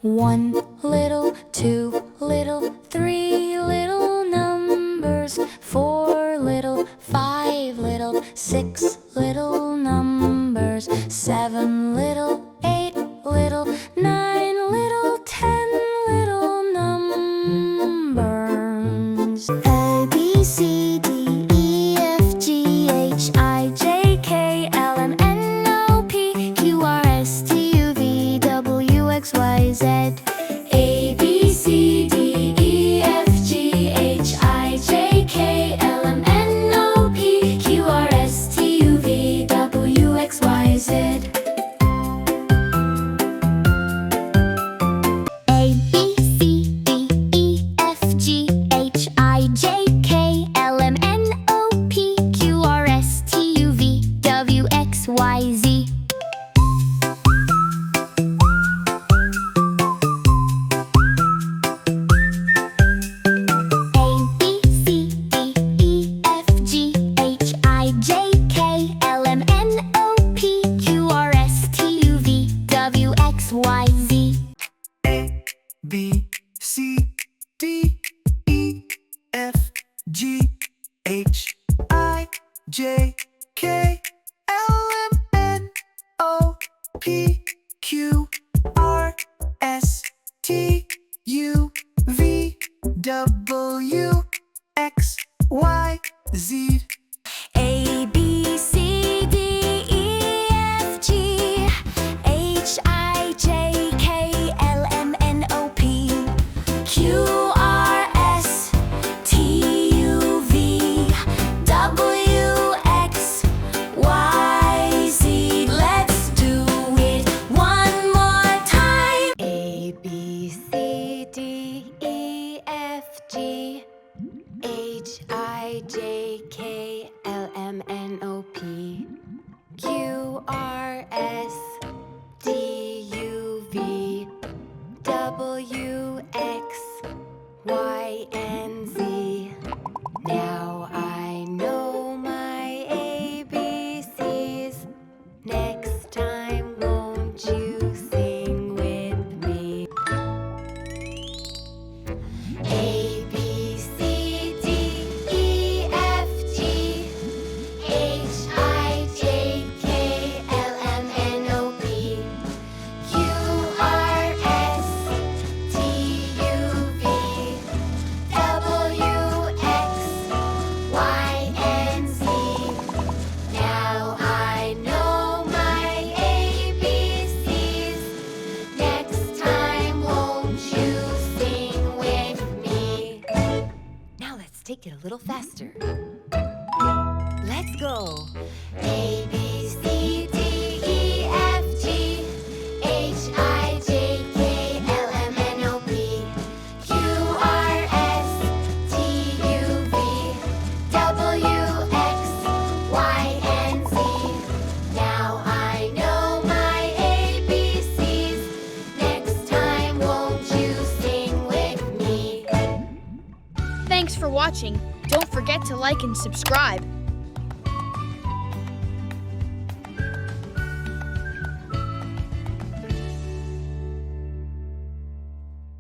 One little, two little, three little numbers, four little, five little, six little numbers, seven little, eight little, nine little, 10 little numbers. A, B, C, D, E, F, G, H, I, J, K, L, M, N, O, P, Q, R, S, T, U, V, W, X, Y, Z. A, B, C, D, E, F, G, H, I, J, K, L, M, N, O, P, Q, R, S, T, U, V, W, X, Y, Z. A, B, C, D, E, F, G, H, I, J, K, L, M, N, O, P, Q, R, S, T, U, V, W, X, Y, Z. B, C, D, E, F, G, H, I, J, K, L, M, N, O, P, Q, R, S, T, U, V, W, X, Y, Z. A, B, C, D, E, F, G, H, I, J, K, L, M, N, O, P, Q, R, S, T, U, V, W, X, Y, Z. Let's do it one more time. A, B, C, D, E, F, G, H, I, J, K, L, M, N, O, P, Q, R, S, T, U, V, W, X, Y, and Z. Now I know my ABCs. Next time, won't you sing with me? A, B, C, D, E, F, G, H, I, J, K, L, M, N, O, P, Q, R, S, T, U, V, W, X, Y, and Z. Now I know my ABCs. Next time, won't you sing with me? Now let's take it a little faster. Let's go. A, B, C, D, E, F, G, H, I, J, K, L, M, N, O, P, Q, R, S, T, U, V, W, X, Y, and Z. Now I know my ABCs. Next time, won't you sing with me? Thanks for watching. Don't forget to like and subscribe.